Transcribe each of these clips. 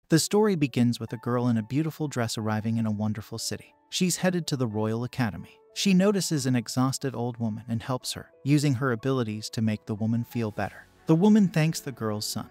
The story begins with a girl in a beautiful dress arriving in a wonderful city. She's headed to the Royal Academy. She notices an exhausted old woman and helps her, using her abilities to make the woman feel better. The woman thanks the girl's son,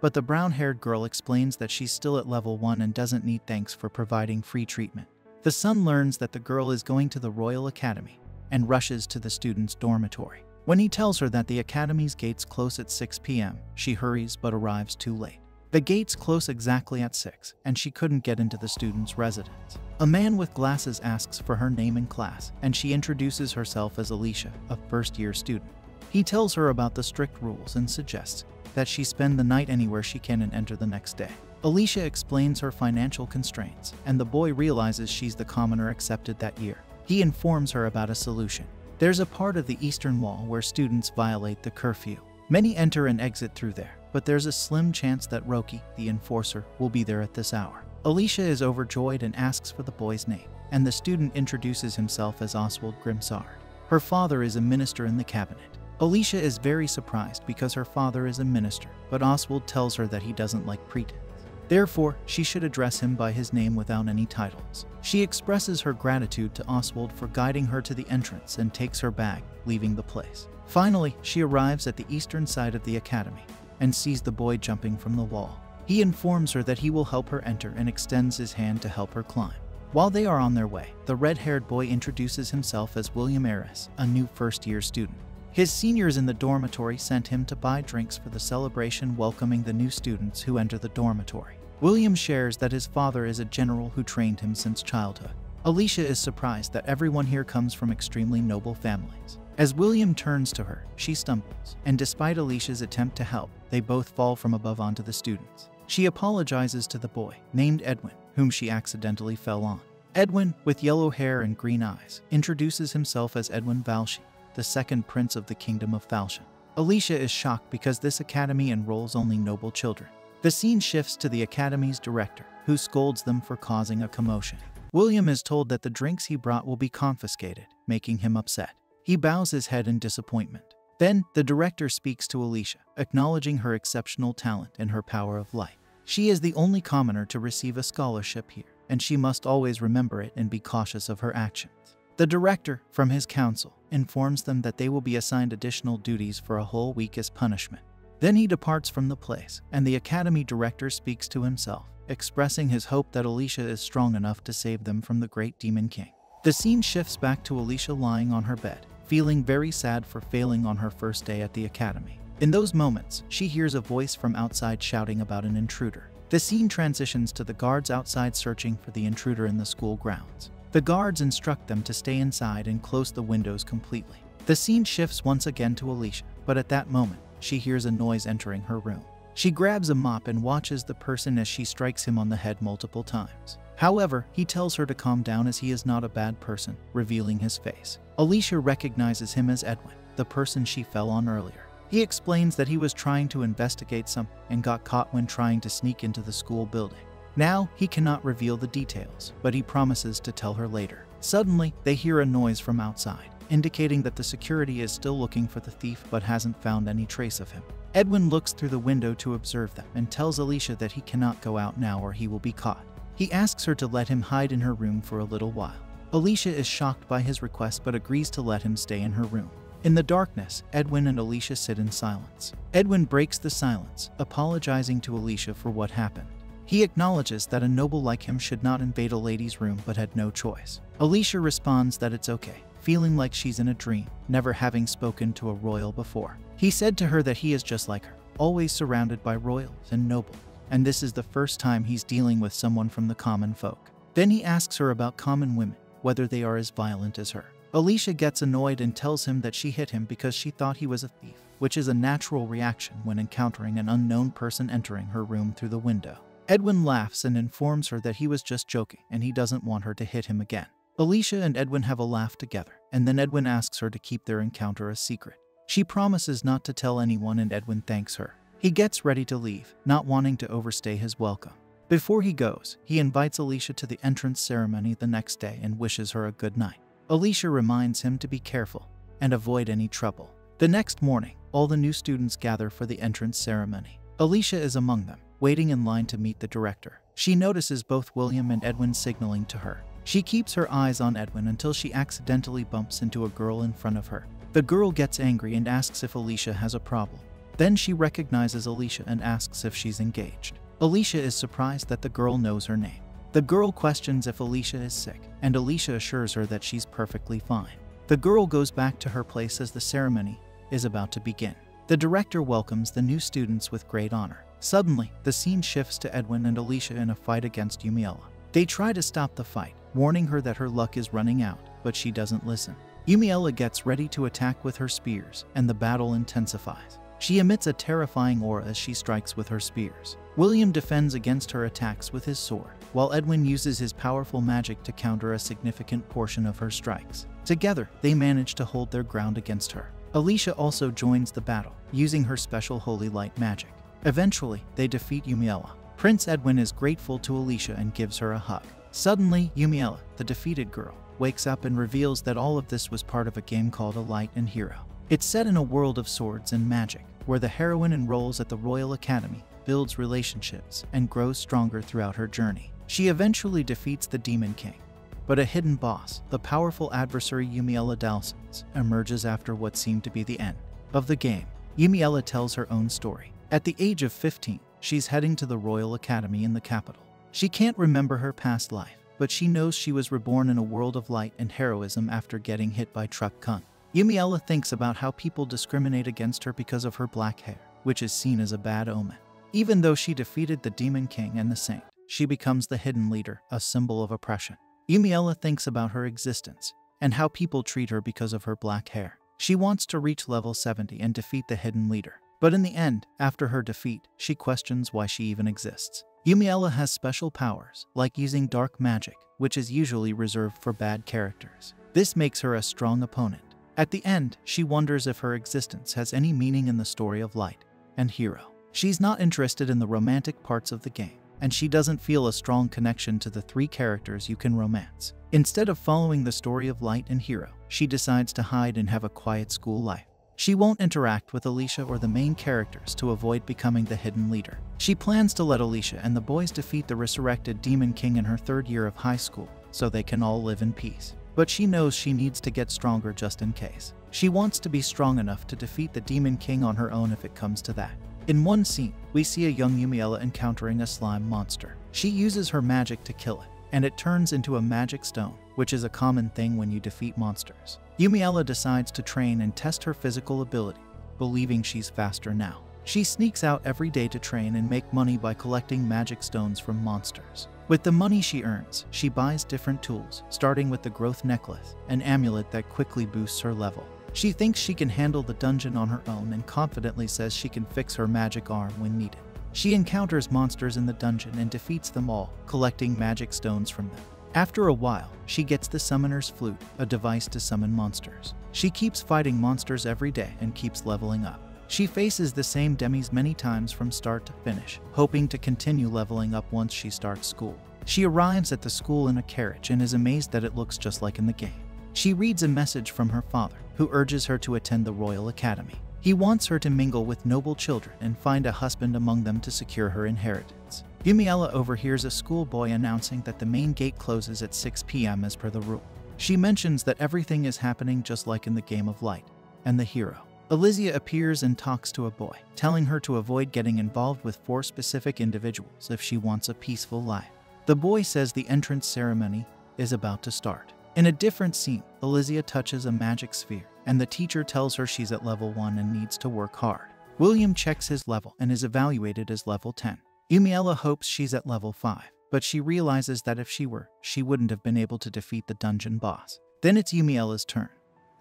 but the brown-haired girl explains that she's still at level 1 and doesn't need thanks for providing free treatment. The son learns that the girl is going to the Royal Academy and rushes to the student's dormitory. When he tells her that the academy's gates close at 6 p.m., she hurries but arrives too late. The gates close exactly at 6, and she couldn't get into the student's residence. A man with glasses asks for her name in class, and she introduces herself as Alicia, a first-year student. He tells her about the strict rules and suggests that she spend the night anywhere she can and enter the next day. Alicia explains her financial constraints, and the boy realizes she's the commoner accepted that year. He informs her about a solution. There's a part of the Eastern Wall where students violate the curfew. Many enter and exit through there, but there's a slim chance that Roki, the enforcer, will be there at this hour. Alicia is overjoyed and asks for the boy's name, and the student introduces himself as Oswald Grimsard. Her father is a minister in the cabinet. Alicia is very surprised because her father is a minister, but Oswald tells her that he doesn't like pretense. Therefore, she should address him by his name without any titles. She expresses her gratitude to Oswald for guiding her to the entrance and takes her bag, leaving the place. Finally, she arrives at the eastern side of the academy and sees the boy jumping from the wall. He informs her that he will help her enter and extends his hand to help her climb. While they are on their way, the red-haired boy introduces himself as William Aris, a new first-year student. His seniors in the dormitory sent him to buy drinks for the celebration welcoming the new students who enter the dormitory. William shares that his father is a general who trained him since childhood. Alicia is surprised that everyone here comes from extremely noble families. As William turns to her, she stumbles, and despite Alicia's attempt to help, they both fall from above onto the students. She apologizes to the boy, named Edwin, whom she accidentally fell on. Edwin, with yellow hair and green eyes, introduces himself as Edwin Varschein, the second prince of the Kingdom of Varschein. Alicia is shocked because this academy enrolls only noble children. The scene shifts to the academy's director, who scolds them for causing a commotion. William is told that the drinks he brought will be confiscated, making him upset. He bows his head in disappointment. Then, the director speaks to Alicia, acknowledging her exceptional talent and her power of light. She is the only commoner to receive a scholarship here, and she must always remember it and be cautious of her actions. The director, from his council, informs them that they will be assigned additional duties for a whole week as punishment. Then he departs from the place, and the academy director speaks to himself, expressing his hope that Alicia is strong enough to save them from the great demon king. The scene shifts back to Alicia lying on her bed, feeling very sad for failing on her first day at the academy. In those moments, she hears a voice from outside shouting about an intruder. The scene transitions to the guards outside searching for the intruder in the school grounds. The guards instruct them to stay inside and close the windows completely. The scene shifts once again to Alicia, but at that moment, she hears a noise entering her room. She grabs a mop and watches the person as she strikes him on the head multiple times. However, he tells her to calm down as he is not a bad person, revealing his face. Alicia recognizes him as Edwin, the person she fell on earlier. He explains that he was trying to investigate something and got caught when trying to sneak into the school building. Now, he cannot reveal the details, but he promises to tell her later. Suddenly, they hear a noise from outside, indicating that the security is still looking for the thief but hasn't found any trace of him. Edwin looks through the window to observe them and tells Alicia that he cannot go out now or he will be caught. He asks her to let him hide in her room for a little while. Alicia is shocked by his request but agrees to let him stay in her room. In the darkness, Edwin and Alicia sit in silence. Edwin breaks the silence, apologizing to Alicia for what happened. He acknowledges that a noble like him should not invade a lady's room but had no choice. Alicia responds that it's okay, feeling like she's in a dream, never having spoken to a royal before. He said to her that he is just like her, always surrounded by royals and nobles, and this is the first time he's dealing with someone from the common folk. Then he asks her about common women, whether they are as violent as her. Alicia gets annoyed and tells him that she hit him because she thought he was a thief, which is a natural reaction when encountering an unknown person entering her room through the window. Edwin laughs and informs her that he was just joking and he doesn't want her to hit him again. Alicia and Edwin have a laugh together, and then Edwin asks her to keep their encounter a secret. She promises not to tell anyone and Edwin thanks her. He gets ready to leave, not wanting to overstay his welcome. Before he goes, he invites Alicia to the entrance ceremony the next day and wishes her a good night. Alicia reminds him to be careful and avoid any trouble. The next morning, all the new students gather for the entrance ceremony. Alicia is among them, waiting in line to meet the director. She notices both William and Edwin signaling to her. She keeps her eyes on Edwin until she accidentally bumps into a girl in front of her. The girl gets angry and asks if Alicia has a problem. Then she recognizes Alicia and asks if she's engaged. Alicia is surprised that the girl knows her name. The girl questions if Alicia is sick, and Alicia assures her that she's perfectly fine. The girl goes back to her place as the ceremony is about to begin. The director welcomes the new students with great honor. Suddenly, the scene shifts to Edwin and Alicia in a fight against Eumiella. They try to stop the fight, warning her that her luck is running out, but she doesn't listen. Eumiella gets ready to attack with her spears, and the battle intensifies. She emits a terrifying aura as she strikes with her spears. William defends against her attacks with his sword, while Edwin uses his powerful magic to counter a significant portion of her strikes. Together, they manage to hold their ground against her. Alicia also joins the battle, using her special holy light magic. Eventually, they defeat Eumiella. Prince Edwin is grateful to Alicia and gives her a hug. Suddenly, Eumiella, the defeated girl, wakes up and reveals that all of this was part of a game called A Light and Hero. It's set in a world of swords and magic, where the heroine enrolls at the Royal Academy, builds relationships, and grows stronger throughout her journey. She eventually defeats the Demon King. But a hidden boss, the powerful adversary Eumiella Dolkness, emerges after what seemed to be the end of the game. Eumiella tells her own story. At the age of 15, she's heading to the Royal Academy in the capital. She can't remember her past life, but she knows she was reborn in a world of light and heroism after getting hit by truck cunt. Eumiella thinks about how people discriminate against her because of her black hair, which is seen as a bad omen. Even though she defeated the Demon King and the Saint, she becomes the hidden leader, a symbol of oppression. Eumiella thinks about her existence and how people treat her because of her black hair. She wants to reach level 70 and defeat the hidden leader. But in the end, after her defeat, she questions why she even exists. Eumiella has special powers, like using dark magic, which is usually reserved for bad characters. This makes her a strong opponent. At the end, she wonders if her existence has any meaning in the story of Light and Hero. She's not interested in the romantic parts of the game, and she doesn't feel a strong connection to the three characters you can romance. Instead of following the story of Light and Hero, she decides to hide and have a quiet school life. She won't interact with Alicia or the main characters to avoid becoming the hidden leader. She plans to let Alicia and the boys defeat the resurrected Demon King in her third year of high school, so they can all live in peace. But she knows she needs to get stronger just in case. She wants to be strong enough to defeat the Demon King on her own if it comes to that. In one scene, we see a young Eumiella encountering a slime monster. She uses her magic to kill it, and it turns into a magic stone, which is a common thing when you defeat monsters. Eumiella decides to train and test her physical ability, believing she's faster now. She sneaks out every day to train and make money by collecting magic stones from monsters. With the money she earns, she buys different tools, starting with the growth necklace, an amulet that quickly boosts her level. She thinks she can handle the dungeon on her own and confidently says she can fix her magic arm when needed. She encounters monsters in the dungeon and defeats them all, collecting magic stones from them. After a while, she gets the Summoner's Flute, a device to summon monsters. She keeps fighting monsters every day and keeps leveling up. She faces the same demis many times from start to finish, hoping to continue leveling up once she starts school. She arrives at the school in a carriage and is amazed that it looks just like in the game. She reads a message from her father, who urges her to attend the Royal Academy. He wants her to mingle with noble children and find a husband among them to secure her inheritance. Eumiella overhears a schoolboy announcing that the main gate closes at 6 p.m. as per the rule. She mentions that everything is happening just like in the game of Light and the Hero. Alicia appears and talks to a boy, telling her to avoid getting involved with 4 specific individuals if she wants a peaceful life. The boy says the entrance ceremony is about to start. In a different scene, Alicia touches a magic sphere, and the teacher tells her she's at level 1 and needs to work hard. William checks his level and is evaluated as level 10. Eumiella hopes she's at level 5, but she realizes that if she were, she wouldn't have been able to defeat the dungeon boss. Then it's Eumiella's turn,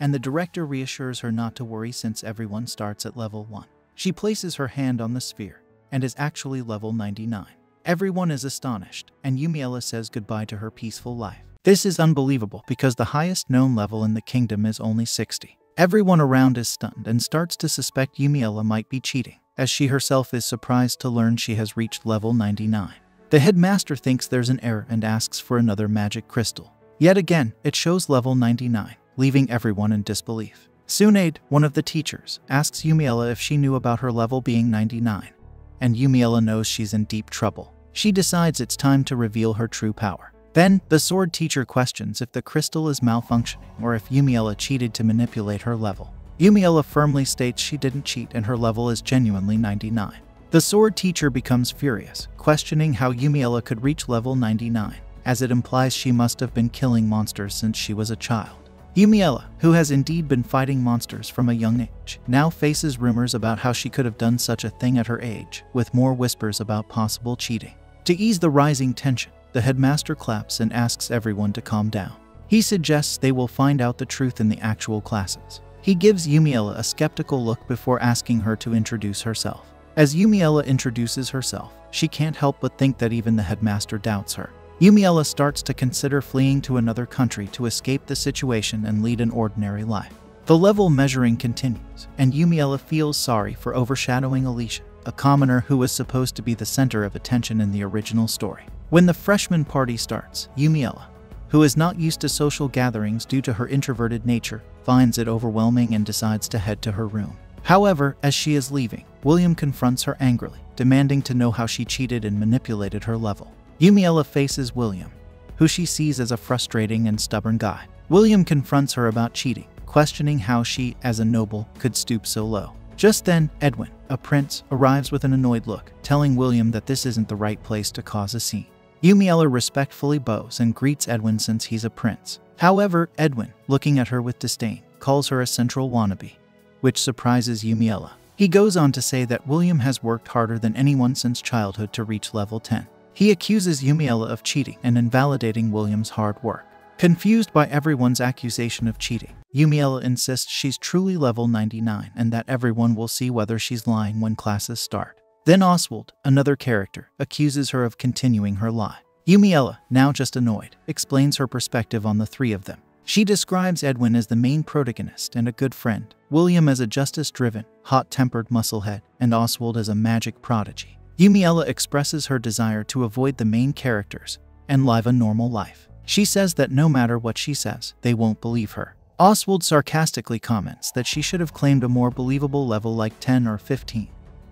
and the director reassures her not to worry since everyone starts at level 1. She places her hand on the sphere, and is actually level 99. Everyone is astonished, and Eumiella says goodbye to her peaceful life. This is unbelievable because the highest known level in the kingdom is only 60. Everyone around is stunned and starts to suspect Eumiella might be cheating, as she herself is surprised to learn she has reached level 99. The headmaster thinks there's an error and asks for another magic crystal. Yet again, it shows level 99, leaving everyone in disbelief. Sunaid, one of the teachers, asks Eumiella if she knew about her level being 99. and Eumiella knows she's in deep trouble. She decides it's time to reveal her true power. Then, the sword teacher questions if the crystal is malfunctioning or if Eumiella cheated to manipulate her level. Eumiella firmly states she didn't cheat and her level is genuinely 99. The sword teacher becomes furious, questioning how Eumiella could reach level 99, as it implies she must have been killing monsters since she was a child. Eumiella, who has indeed been fighting monsters from a young age, now faces rumors about how she could have done such a thing at her age, with more whispers about possible cheating. To ease the rising tension, the headmaster claps and asks everyone to calm down. He suggests they will find out the truth in the actual classes. He gives Eumiella a skeptical look before asking her to introduce herself. As Eumiella introduces herself, she can't help but think that even the headmaster doubts her. Eumiella starts to consider fleeing to another country to escape the situation and lead an ordinary life. The level measuring continues, and Eumiella feels sorry for overshadowing Alicia, a commoner who was supposed to be the center of attention in the original story. When the freshman party starts, Eumiella, who is not used to social gatherings due to her introverted nature, finds it overwhelming and decides to head to her room. However, as she is leaving, William confronts her angrily, demanding to know how she cheated and manipulated her level. Eumiella faces William, who she sees as a frustrating and stubborn guy. William confronts her about cheating, questioning how she, as a noble, could stoop so low. Just then, Edwin, a prince, arrives with an annoyed look, telling William that this isn't the right place to cause a scene. Eumiella respectfully bows and greets Edwin since he's a prince. However, Edwin, looking at her with disdain, calls her a central wannabe, which surprises Eumiella. He goes on to say that William has worked harder than anyone since childhood to reach level 10. He accuses Eumiella of cheating and invalidating William's hard work. Confused by everyone's accusation of cheating, Eumiella insists she's truly level 99 and that everyone will see whether she's lying when classes start. Then Oswald, another character, accuses her of continuing her lie. Eumiella, now just annoyed, explains her perspective on the three of them. She describes Edwin as the main protagonist and a good friend, William as a justice-driven, hot-tempered musclehead, and Oswald as a magic prodigy. Eumiella expresses her desire to avoid the main characters and live a normal life. She says that no matter what she says, they won't believe her. Oswald sarcastically comments that she should have claimed a more believable level like 10 or 15,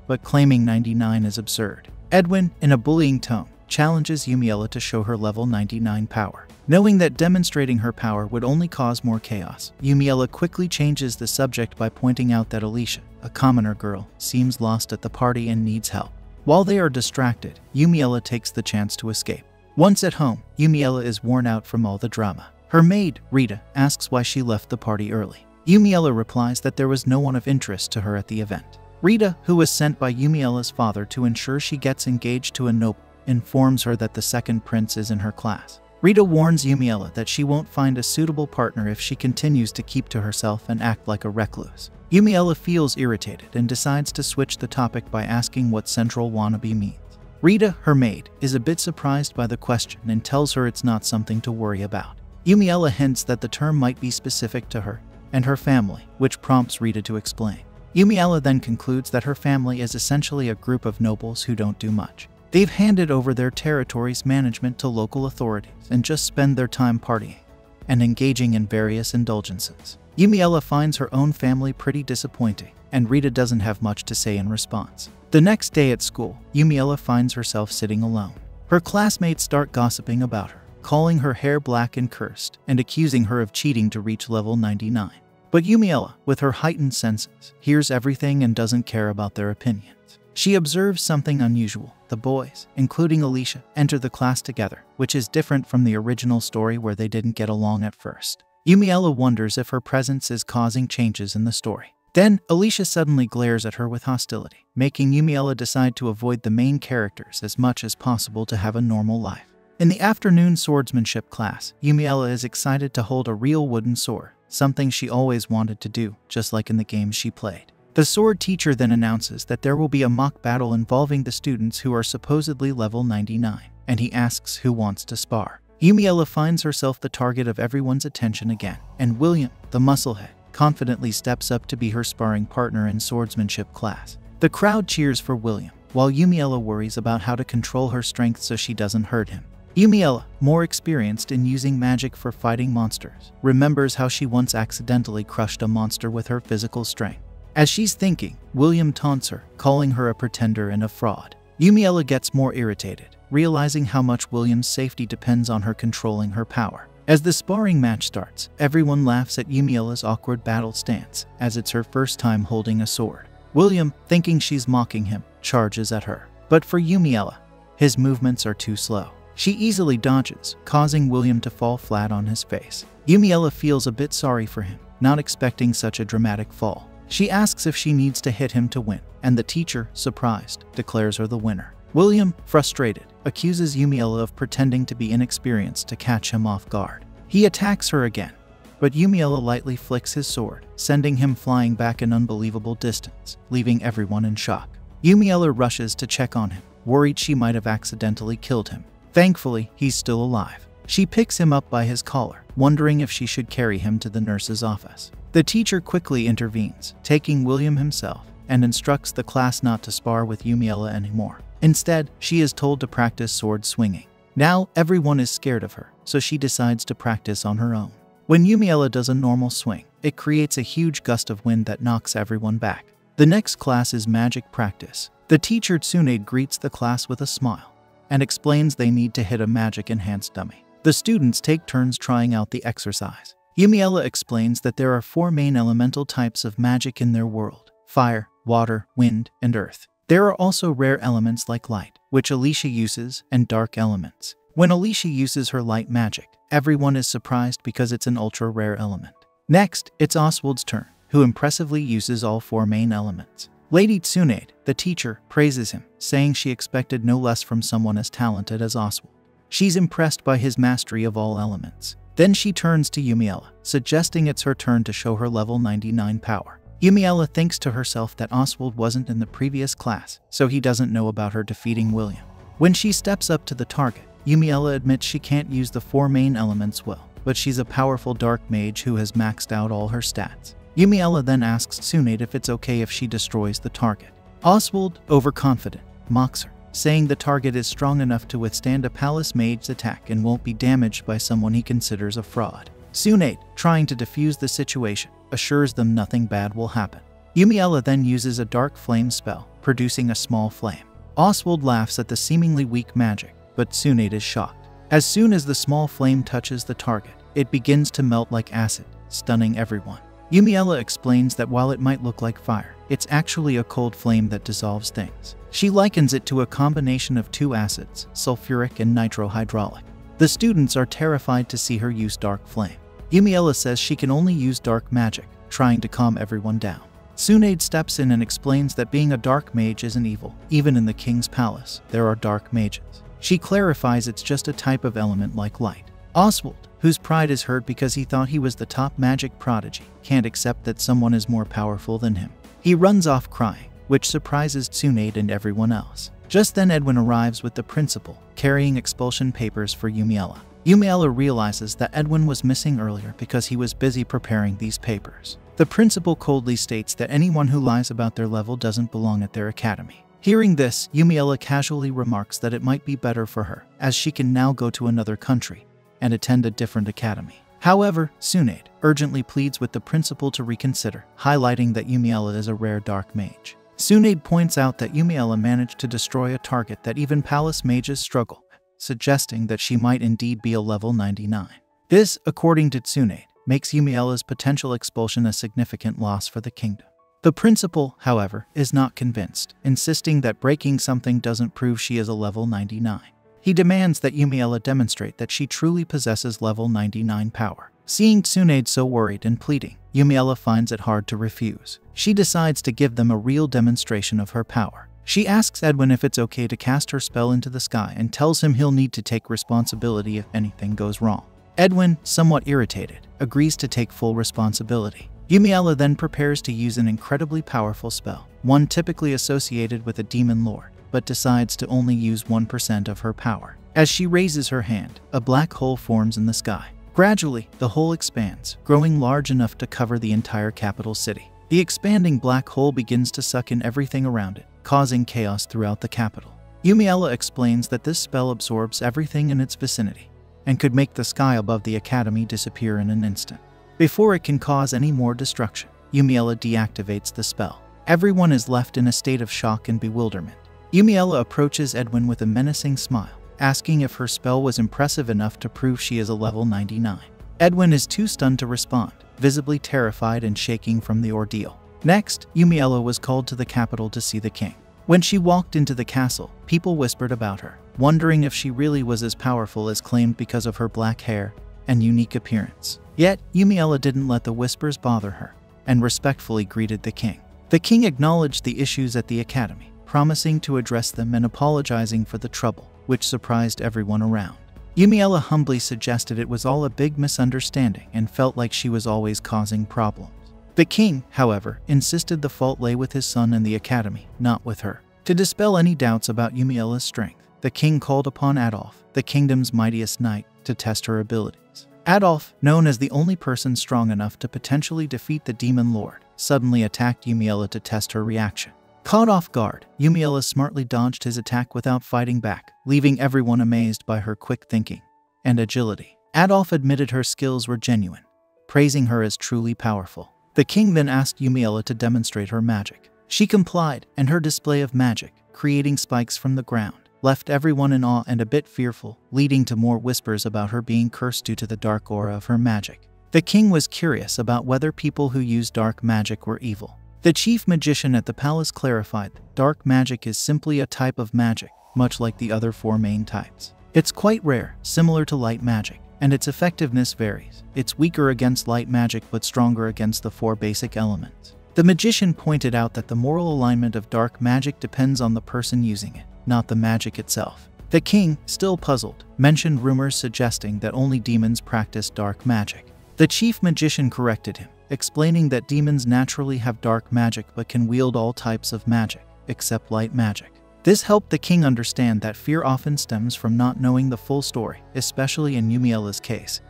but claiming 99 is absurd. Edwin, in a bullying tone, challenges Eumiella to show her level 99 power. Knowing that demonstrating her power would only cause more chaos, Eumiella quickly changes the subject by pointing out that Alicia, a commoner girl, seems lost at the party and needs help. While they are distracted, Eumiella takes the chance to escape. Once at home, Eumiella is worn out from all the drama. Her maid, Rita, asks why she left the party early. Eumiella replies that there was no one of interest to her at the event. Rita, who was sent by Eumiella's father to ensure she gets engaged to a noble, informs her that the second prince is in her class. Rita warns Eumiella that she won't find a suitable partner if she continues to keep to herself and act like a recluse. Eumiella feels irritated and decides to switch the topic by asking what central wannabe means. Rita, her maid, is a bit surprised by the question and tells her it's not something to worry about. Eumiella hints that the term might be specific to her and her family, which prompts Rita to explain. Eumiella then concludes that her family is essentially a group of nobles who don't do much. They've handed over their territory's management to local authorities and just spend their time partying and engaging in various indulgences. Eumiella finds her own family pretty disappointing, and Rita doesn't have much to say in response. The next day at school, Eumiella finds herself sitting alone. Her classmates start gossiping about her, calling her hair black and cursed, and accusing her of cheating to reach level 99. But Eumiella, with her heightened senses, hears everything and doesn't care about their opinions. She observes something unusual. The boys, including Alicia, enter the class together, which is different from the original story where they didn't get along at first. Eumiella wonders if her presence is causing changes in the story. Then, Alicia suddenly glares at her with hostility, making Eumiella decide to avoid the main characters as much as possible to have a normal life. In the afternoon swordsmanship class, Eumiella is excited to hold a real wooden sword, something she always wanted to do, just like in the games she played. The sword teacher then announces that there will be a mock battle involving the students who are supposedly level 99, and he asks who wants to spar. Eumiella finds herself the target of everyone's attention again, and William, the musclehead, confidently steps up to be her sparring partner in swordsmanship class. The crowd cheers for William, while Eumiella worries about how to control her strength so she doesn't hurt him. Eumiella, more experienced in using magic for fighting monsters, remembers how she once accidentally crushed a monster with her physical strength. As she's thinking, William taunts her, calling her a pretender and a fraud. Eumiella gets more irritated, realizing how much William's safety depends on her controlling her power. As the sparring match starts, everyone laughs at Eumiella's awkward battle stance, as it's her first time holding a sword. William, thinking she's mocking him, charges at her. But for Eumiella, his movements are too slow. She easily dodges, causing William to fall flat on his face. Eumiella feels a bit sorry for him, not expecting such a dramatic fall. She asks if she needs to hit him to win, and the teacher, surprised, declares her the winner. William, frustrated, accuses Eumiella of pretending to be inexperienced to catch him off guard. He attacks her again, but Eumiella lightly flicks his sword, sending him flying back an unbelievable distance, leaving everyone in shock. Eumiella rushes to check on him, worried she might have accidentally killed him. Thankfully, he's still alive. She picks him up by his collar, wondering if she should carry him to the nurse's office. The teacher quickly intervenes, taking William himself, and instructs the class not to spar with Eumiella anymore. Instead, she is told to practice sword swinging. Now, everyone is scared of her, so she decides to practice on her own. When Eumiella does a normal swing, it creates a huge gust of wind that knocks everyone back. The next class is magic practice. The teacher Tsunade greets the class with a smile, and explains they need to hit a magic-enhanced dummy. The students take turns trying out the exercise. Eumiella explains that there are 4 main elemental types of magic in their world: fire, water, wind, and earth. There are also rare elements like light, which Alicia uses, and dark elements. When Alicia uses her light magic, everyone is surprised because it's an ultra-rare element. Next, it's Oswald's turn, who impressively uses all 4 main elements. Lady Tsunade, the teacher, praises him, saying she expected no less from someone as talented as Oswald. She's impressed by his mastery of all elements. Then she turns to Eumiella, suggesting it's her turn to show her level 99 power. Eumiella thinks to herself that Oswald wasn't in the previous class, so he doesn't know about her defeating William. When she steps up to the target, Eumiella admits she can't use the 4 main elements well, but she's a powerful dark mage who has maxed out all her stats. Eumiella then asks Tsunade if it's okay if she destroys the target. Oswald, overconfident, mocks her, saying the target is strong enough to withstand a palace mage's attack and won't be damaged by someone he considers a fraud. Tsunade, trying to defuse the situation, assures them nothing bad will happen. Eumiella then uses a dark flame spell, producing a small flame. Oswald laughs at the seemingly weak magic, but Tsunade is shocked. As soon as the small flame touches the target, it begins to melt like acid, stunning everyone. Eumiella explains that while it might look like fire, it's actually a cold flame that dissolves things. She likens it to a combination of 2 acids, sulfuric and nitrohydraulic. The students are terrified to see her use dark flame. Eumiella says she can only use dark magic, trying to calm everyone down. Tsunade steps in and explains that being a dark mage isn't evil. Even in the king's palace, there are dark mages. She clarifies it's just a type of element like light. Oswald, whose pride is hurt because he thought he was the top magic prodigy, can't accept that someone is more powerful than him. He runs off crying, which surprises Tsunade and everyone else. Just then Edwin arrives with the principal, carrying expulsion papers for Eumiella. Eumiella realizes that Edwin was missing earlier because he was busy preparing these papers. The principal coldly states that anyone who lies about their level doesn't belong at their academy. Hearing this, Eumiella casually remarks that it might be better for her, as she can now go to another country and attend a different academy. However, Tsunade urgently pleads with the principal to reconsider, highlighting that Eumiella is a rare dark mage. Tsunade points out that Eumiella managed to destroy a target that even palace mages struggle, suggesting that she might indeed be a level 99. This, according to Tsunade, makes Eumiella's potential expulsion a significant loss for the kingdom. The principal, however, is not convinced, insisting that breaking something doesn't prove she is a level 99. He demands that Eumiella demonstrate that she truly possesses level 99 power. Seeing Tsunade so worried and pleading, Eumiella finds it hard to refuse. She decides to give them a real demonstration of her power. She asks Edwin if it's okay to cast her spell into the sky and tells him he'll need to take responsibility if anything goes wrong. Edwin, somewhat irritated, agrees to take full responsibility. Eumiella then prepares to use an incredibly powerful spell, one typically associated with a demon lord, but decides to only use 1% of her power. As she raises her hand, a black hole forms in the sky. Gradually, the hole expands, growing large enough to cover the entire capital city. The expanding black hole begins to suck in everything around it, causing chaos throughout the capital. Eumiella explains that this spell absorbs everything in its vicinity, and could make the sky above the academy disappear in an instant. Before it can cause any more destruction, Eumiella deactivates the spell. Everyone is left in a state of shock and bewilderment. Eumiella approaches Edwin with a menacing smile, asking if her spell was impressive enough to prove she is a level 99. Edwin is too stunned to respond, visibly terrified and shaking from the ordeal. Next, Eumiella was called to the capital to see the king. When she walked into the castle, people whispered about her, wondering if she really was as powerful as claimed because of her black hair and unique appearance. Yet, Eumiella didn't let the whispers bother her, and respectfully greeted the king. The king acknowledged the issues at the academy, promising to address them and apologizing for the trouble, which surprised everyone around. Eumiella humbly suggested it was all a big misunderstanding and felt like she was always causing problems. The king, however, insisted the fault lay with his son and the academy, not with her. To dispel any doubts about Eumiella's strength, the king called upon Adolf, the kingdom's mightiest knight, to test her abilities. Adolf, known as the only person strong enough to potentially defeat the demon lord, suddenly attacked Eumiella to test her reaction. Caught off guard, Eumiella smartly dodged his attack without fighting back, leaving everyone amazed by her quick thinking and agility. Adolf admitted her skills were genuine, praising her as truly powerful. The king then asked Eumiella to demonstrate her magic. She complied, and her display of magic, creating spikes from the ground, left everyone in awe and a bit fearful, leading to more whispers about her being cursed due to the dark aura of her magic. The king was curious about whether people who use dark magic were evil. The chief magician at the palace clarified that dark magic is simply a type of magic, much like the other four main types. It's quite rare, similar to light magic, and its effectiveness varies. It's weaker against light magic but stronger against the four basic elements. The magician pointed out that the moral alignment of dark magic depends on the person using it, not the magic itself. The king, still puzzled, mentioned rumors suggesting that only demons practice dark magic. The chief magician corrected him, explaining that demons naturally have dark magic but can wield all types of magic, except light magic. This helped the king understand that fear often stems from not knowing the full story, especially in Eumiella's case,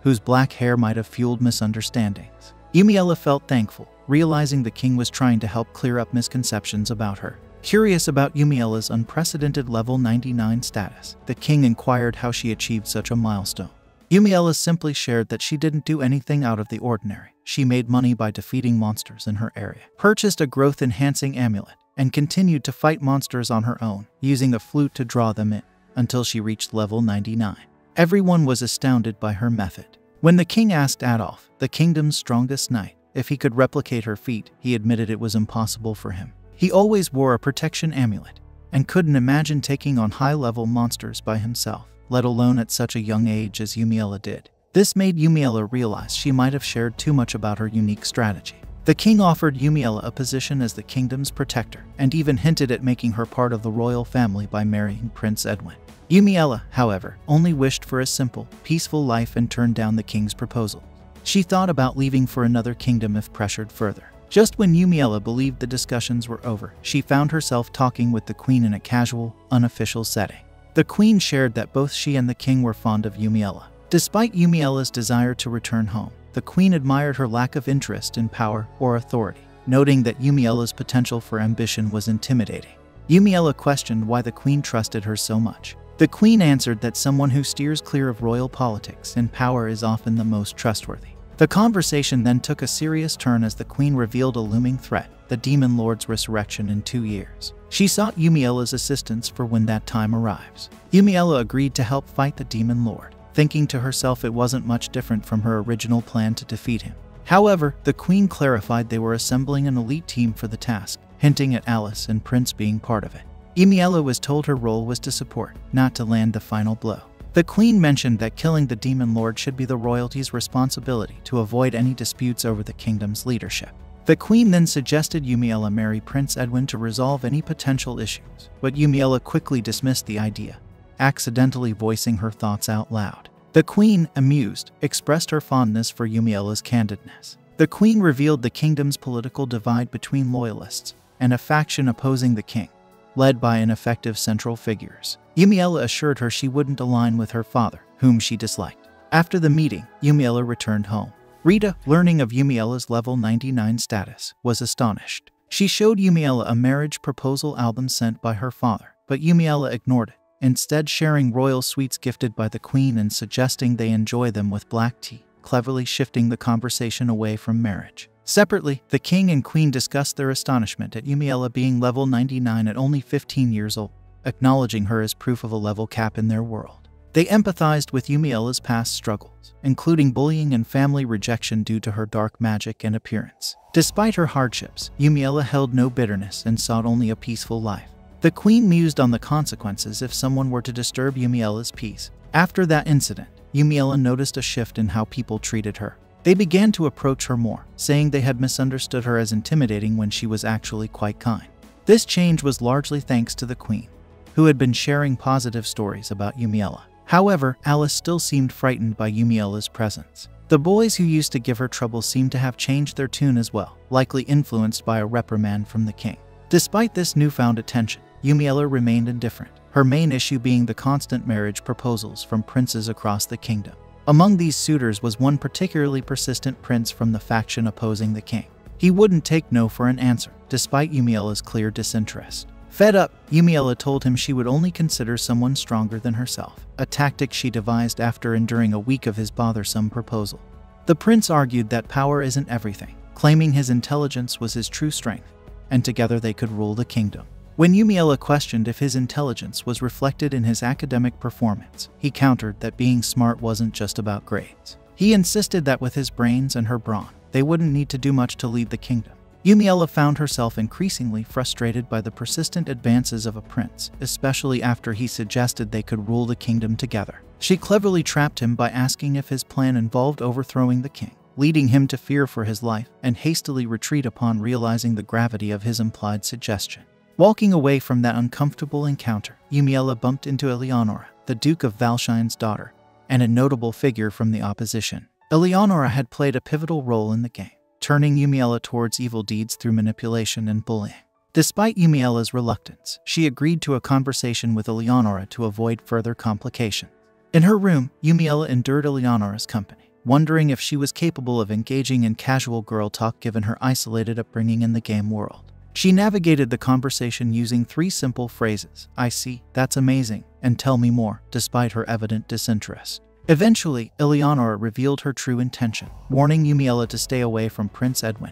whose black hair might have fueled misunderstandings. Eumiella felt thankful, realizing the king was trying to help clear up misconceptions about her. Curious about Eumiella's unprecedented level 99 status, the king inquired how she achieved such a milestone. Eumiella simply shared that she didn't do anything out of the ordinary. She made money by defeating monsters in her area, purchased a growth-enhancing amulet, and continued to fight monsters on her own, using a flute to draw them in, until she reached level 99. Everyone was astounded by her method. When the king asked Adolf, the kingdom's strongest knight, if he could replicate her feat, he admitted it was impossible for him. He always wore a protection amulet, and couldn't imagine taking on high-level monsters by himself, let alone at such a young age as Eumiella did. This made Eumiella realize she might have shared too much about her unique strategy. The king offered Eumiella a position as the kingdom's protector, and even hinted at making her part of the royal family by marrying Prince Edwin. Eumiella, however, only wished for a simple, peaceful life and turned down the king's proposal. She thought about leaving for another kingdom if pressured further. Just when Eumiella believed the discussions were over, she found herself talking with the queen in a casual, unofficial setting. The queen shared that both she and the king were fond of Eumiella. Despite Eumiella's desire to return home, the queen admired her lack of interest in power or authority, noting that Eumiella's potential for ambition was intimidating. Eumiella questioned why the queen trusted her so much. The queen answered that someone who steers clear of royal politics and power is often the most trustworthy. The conversation then took a serious turn as the queen revealed a looming threat, the demon lord's resurrection in 2 years. She sought Eumiella's assistance for when that time arrives. Eumiella agreed to help fight the demon lord, thinking to herself it wasn't much different from her original plan to defeat him. However, the queen clarified they were assembling an elite team for the task, hinting at Alice and Prince being part of it. Eumiella was told her role was to support, not to land the final blow. The queen mentioned that killing the demon lord should be the royalty's responsibility to avoid any disputes over the kingdom's leadership. The queen then suggested Eumiella marry Prince Edwin to resolve any potential issues, but Eumiella quickly dismissed the idea, accidentally voicing her thoughts out loud. The queen, amused, expressed her fondness for Eumiella's candidness. The queen revealed the kingdom's political divide between loyalists and a faction opposing the king, led by ineffective central figures. Eumiella assured her she wouldn't align with her father, whom she disliked. After the meeting, Eumiella returned home. Rita, learning of Eumiella's level 99 status, was astonished. She showed Eumiella a marriage proposal album sent by her father, but Eumiella ignored it, instead sharing royal sweets gifted by the queen and suggesting they enjoy them with black tea, cleverly shifting the conversation away from marriage. Separately, the king and queen discussed their astonishment at Eumiella being level 99 at only 15 years old, acknowledging her as proof of a level cap in their world. They empathized with Eumiella's past struggles, including bullying and family rejection due to her dark magic and appearance. Despite her hardships, Eumiella held no bitterness and sought only a peaceful life. The queen mused on the consequences if someone were to disturb Eumiella's peace. After that incident, Eumiella noticed a shift in how people treated her. They began to approach her more, saying they had misunderstood her as intimidating when she was actually quite kind. This change was largely thanks to the queen, who had been sharing positive stories about Eumiella. However, Alice still seemed frightened by Eumiella's presence. The boys who used to give her trouble seemed to have changed their tune as well, likely influenced by a reprimand from the king. Despite this newfound attention, Eumiella remained indifferent, her main issue being the constant marriage proposals from princes across the kingdom. Among these suitors was one particularly persistent prince from the faction opposing the king. He wouldn't take no for an answer, despite Eumiella's clear disinterest. Fed up, Eumiella told him she would only consider someone stronger than herself, a tactic she devised after enduring a week of his bothersome proposal. The prince argued that power isn't everything, claiming his intelligence was his true strength, and together they could rule the kingdom. When Eumiella questioned if his intelligence was reflected in his academic performance, he countered that being smart wasn't just about grades. He insisted that with his brains and her brawn, they wouldn't need to do much to lead the kingdom. Eumiella found herself increasingly frustrated by the persistent advances of a prince, especially after he suggested they could rule the kingdom together. She cleverly trapped him by asking if his plan involved overthrowing the king, leading him to fear for his life and hastily retreat upon realizing the gravity of his implied suggestion. Walking away from that uncomfortable encounter, Eumiella bumped into Eleonora, the Duke of Varschein's daughter, and a notable figure from the opposition. Eleonora had played a pivotal role in the game, turning Eumiella towards evil deeds through manipulation and bullying. Despite Eumiella's reluctance, she agreed to a conversation with Eleonora to avoid further complications. In her room, Eumiella endured Eleonora's company, wondering if she was capable of engaging in casual girl talk given her isolated upbringing in the game world. She navigated the conversation using 3 simple phrases: "I see, that's amazing," and "tell me more," despite her evident disinterest. Eventually, Eleonora revealed her true intention, warning Eumiella to stay away from Prince Edwin,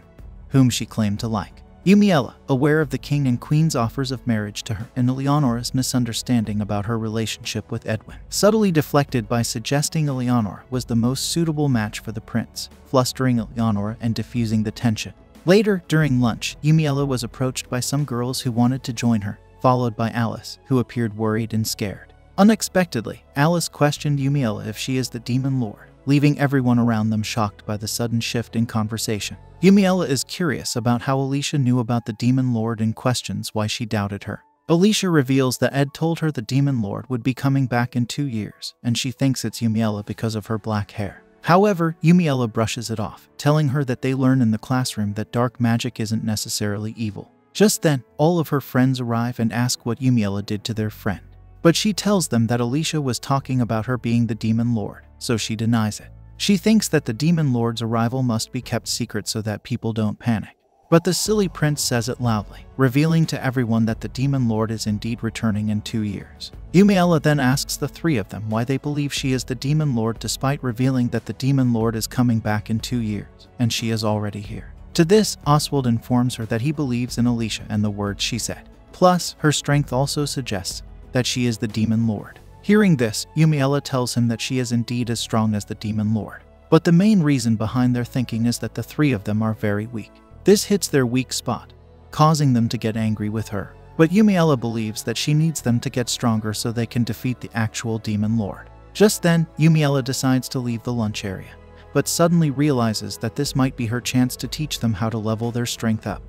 whom she claimed to like. Eumiella, aware of the king and queen's offers of marriage to her and Eleonora's misunderstanding about her relationship with Edwin, subtly deflected by suggesting Eleonora was the most suitable match for the prince, flustering Eleonora and diffusing the tension. Later, during lunch, Eumiella was approached by some girls who wanted to join her, followed by Alice, who appeared worried and scared. Unexpectedly, Alice questioned Eumiella if she is the demon lord, leaving everyone around them shocked by the sudden shift in conversation. Eumiella is curious about how Alicia knew about the demon lord and questions why she doubted her. Alicia reveals that Ed told her the demon lord would be coming back in 2 years, and she thinks it's Eumiella because of her black hair. However, Eumiella brushes it off, telling her that they learn in the classroom that dark magic isn't necessarily evil. Just then, all of her friends arrive and ask what Eumiella did to their friend. But she tells them that Alicia was talking about her being the demon lord, so she denies it. She thinks that the demon lord's arrival must be kept secret so that people don't panic. But the silly prince says it loudly, revealing to everyone that the demon lord is indeed returning in 2 years. Eumiella then asks the 3 of them why they believe she is the demon lord, despite revealing that the demon lord is coming back in 2 years, and she is already here. To this, Oswald informs her that he believes in Alicia and the words she said. Plus, her strength also suggests that she is the demon lord. Hearing this, Eumiella tells him that she is indeed as strong as the demon lord. But the main reason behind their thinking is that the 3 of them are very weak. This hits their weak spot, causing them to get angry with her. But Eumiella believes that she needs them to get stronger so they can defeat the actual demon lord. Just then, Eumiella decides to leave the lunch area, but suddenly realizes that this might be her chance to teach them how to level their strength up,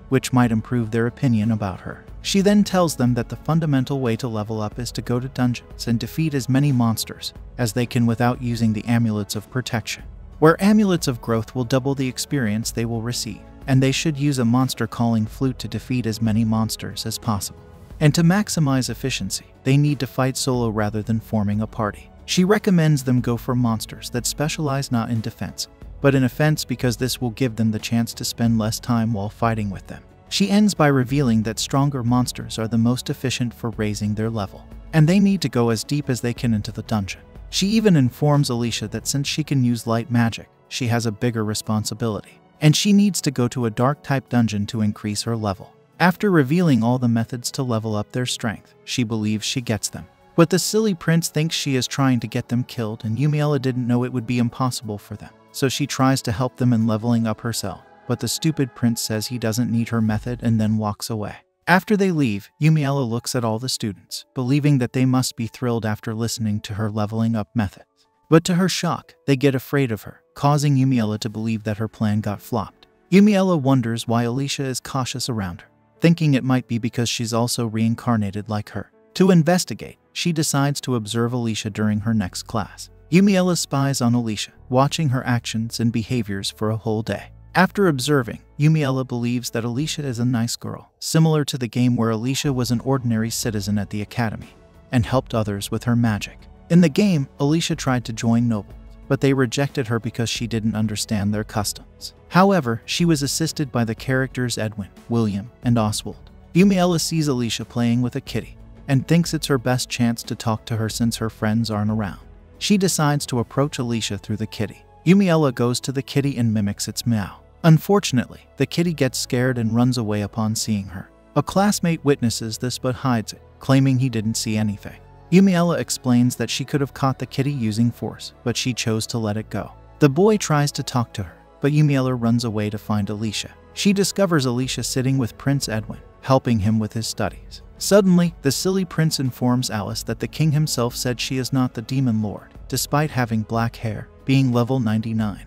which might improve their opinion about her. She then tells them that the fundamental way to level up is to go to dungeons and defeat as many monsters as they can without using the amulets of protection, where amulets of growth will double the experience they will receive, and they should use a monster calling flute to defeat as many monsters as possible. And to maximize efficiency, they need to fight solo rather than forming a party. She recommends them go for monsters that specialize not in defense, but in offense, because this will give them the chance to spend less time while fighting with them. She ends by revealing that stronger monsters are the most efficient for raising their level, and they need to go as deep as they can into the dungeon. She even informs Alicia that since she can use light magic, she has a bigger responsibility. and she needs to go to a dark-type dungeon to increase her level. After revealing all the methods to level up their strength, she believes she gets them. But the silly prince thinks she is trying to get them killed, and Eumiella didn't know it would be impossible for them. So she tries to help them in leveling up herself. But the stupid prince says he doesn't need her method and then walks away. After they leave, Eumiella looks at all the students, believing that they must be thrilled after listening to her leveling up methods. But to her shock, they get afraid of her, causing Eumiella to believe that her plan got flopped. Eumiella wonders why Alicia is cautious around her, thinking it might be because she's also reincarnated like her. To investigate, she decides to observe Alicia during her next class. Eumiella spies on Alicia, watching her actions and behaviors for a whole day. After observing, Eumiella believes that Alicia is a nice girl, similar to the game where Alicia was an ordinary citizen at the academy and helped others with her magic. In the game, Alicia tried to join nobles, but they rejected her because she didn't understand their customs. However, she was assisted by the characters Edwin, William, and Oswald. Eumiella sees Alicia playing with a kitty and thinks it's her best chance to talk to her since her friends aren't around. She decides to approach Alicia through the kitty. Eumiella goes to the kitty and mimics its meow. Unfortunately, the kitty gets scared and runs away upon seeing her. A classmate witnesses this but hides it, claiming he didn't see anything. Eumiella explains that she could have caught the kitty using force, but she chose to let it go. The boy tries to talk to her, but Eumiella runs away to find Alicia. She discovers Alicia sitting with Prince Edwin, helping him with his studies. Suddenly, the silly prince informs Alice that the king himself said she is not the demon lord, despite having black hair, being level 99,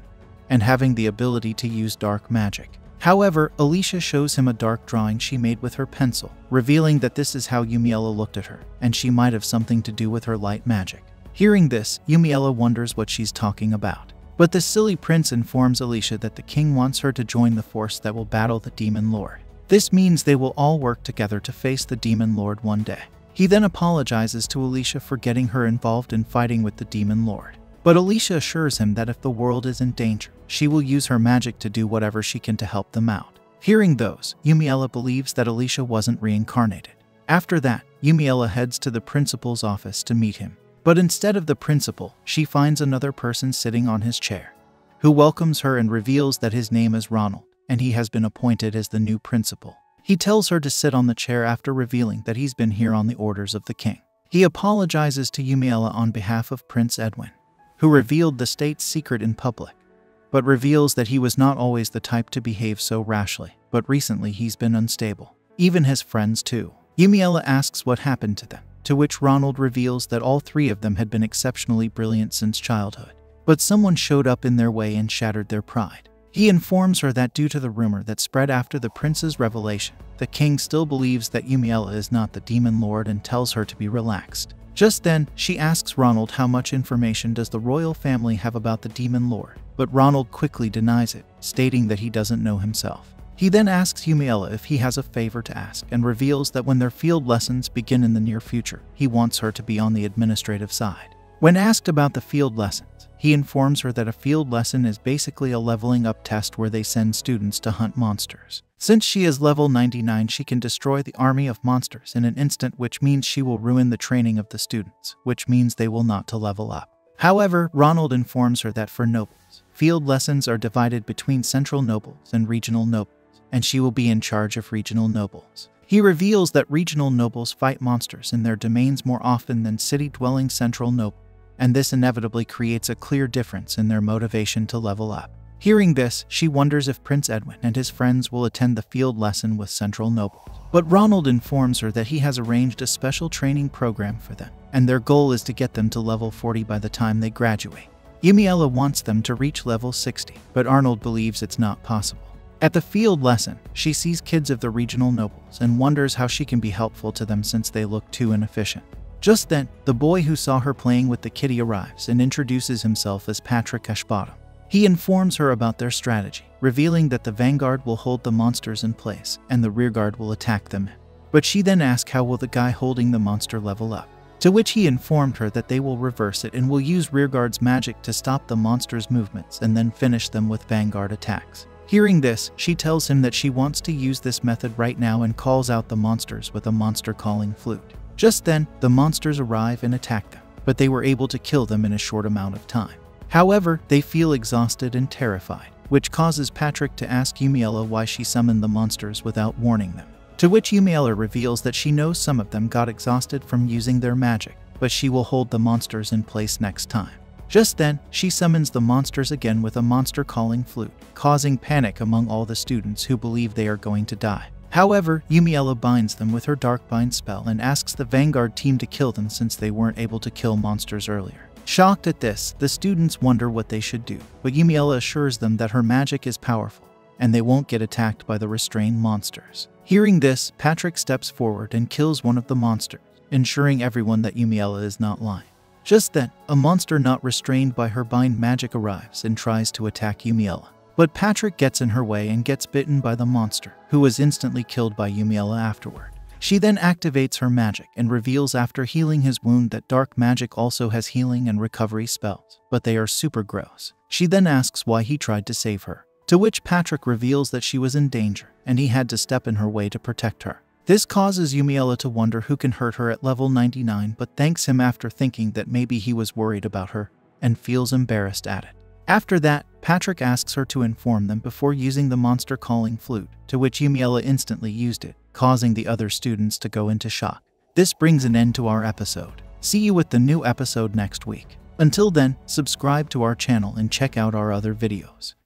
and having the ability to use dark magic. However, Alicia shows him a dark drawing she made with her pencil, revealing that this is how Eumiella looked at her, and she might have something to do with her light magic. Hearing this, Eumiella wonders what she's talking about. But the silly prince informs Alicia that the king wants her to join the force that will battle the demon lord. This means they will all work together to face the demon lord one day. He then apologizes to Alicia for getting her involved in fighting with the demon lord. But Alicia assures him that if the world is in danger, she will use her magic to do whatever she can to help them out. Hearing those, Eumiella believes that Alicia wasn't reincarnated. After that, Eumiella heads to the principal's office to meet him. But instead of the principal, she finds another person sitting on his chair, who welcomes her and reveals that his name is Ronald, and he has been appointed as the new principal. He tells her to sit on the chair after revealing that he's been here on the orders of the king. He apologizes to Eumiella on behalf of Prince Edwin, who revealed the state's secret in public, but reveals that he was not always the type to behave so rashly, but recently he's been unstable. Even his friends too. Eumiella asks what happened to them, to which Ronald reveals that all three of them had been exceptionally brilliant since childhood, but someone showed up in their way and shattered their pride. He informs her that due to the rumor that spread after the prince's revelation, the king still believes that Eumiella is not the demon lord and tells her to be relaxed. Just then, she asks Ronald how much information does the royal family have about the demon lord, but Ronald quickly denies it, stating that he doesn't know himself. He then asks Eumiella if he has a favor to ask and reveals that when their field lessons begin in the near future, he wants her to be on the administrative side. When asked about the field lessons, he informs her that a field lesson is basically a leveling up test where they send students to hunt monsters. Since she is level 99, she can destroy the army of monsters in an instant, which means she will ruin the training of the students, which means they will not to level up. However, Ronald informs her that for nobles, field lessons are divided between central nobles and regional nobles, and she will be in charge of regional nobles. He reveals that regional nobles fight monsters in their domains more often than city-dwelling central nobles, and this inevitably creates a clear difference in their motivation to level up. Hearing this, she wonders if Prince Edwin and his friends will attend the field lesson with central nobles. But Ronald informs her that he has arranged a special training program for them, and their goal is to get them to level 40 by the time they graduate. Eumiella wants them to reach level 60, but Arnold believes it's not possible. At the field lesson, she sees kids of the regional nobles and wonders how she can be helpful to them since they look too inefficient. Just then, the boy who saw her playing with the kitty arrives and introduces himself as Patrick Ashbottom. He informs her about their strategy, revealing that the vanguard will hold the monsters in place and the rearguard will attack them. But she then asks how will the guy holding the monster level up, to which he informed her that they will reverse it and will use rearguard's magic to stop the monster's movements and then finish them with vanguard attacks. Hearing this, she tells him that she wants to use this method right now and calls out the monsters with a monster calling flute. Just then, the monsters arrive and attack them, but they were able to kill them in a short amount of time. However, they feel exhausted and terrified. which causes Patrick to ask Eumiella why she summoned the monsters without warning them. To which Eumiella reveals that she knows some of them got exhausted from using their magic, but she will hold the monsters in place next time. Just then, she summons the monsters again with a monster calling flute, causing panic among all the students who believe they are going to die. However, Eumiella binds them with her dark bind spell and asks the Vanguard team to kill them since they weren't able to kill monsters earlier. Shocked at this, the students wonder what they should do, but Eumiella assures them that her magic is powerful, and they won't get attacked by the restrained monsters. Hearing this, Patrick steps forward and kills one of the monsters, ensuring everyone that Eumiella is not lying. Just then, a monster not restrained by her bind magic arrives and tries to attack Eumiella. But Patrick gets in her way and gets bitten by the monster, who was instantly killed by Eumiella afterward. She then activates her magic and reveals after healing his wound that dark magic also has healing and recovery spells, but they are super gross. She then asks why he tried to save her, to which Patrick reveals that she was in danger and he had to step in her way to protect her. This causes Eumiella to wonder who can hurt her at level 99, but thanks him after thinking that maybe he was worried about her and feels embarrassed at it. After that, Patrick asks her to inform them before using the monster calling flute, to which Eumiella instantly used it, causing the other students to go into shock. This brings an end to our episode. See you with the new episode next week. Until then, subscribe to our channel and check out our other videos.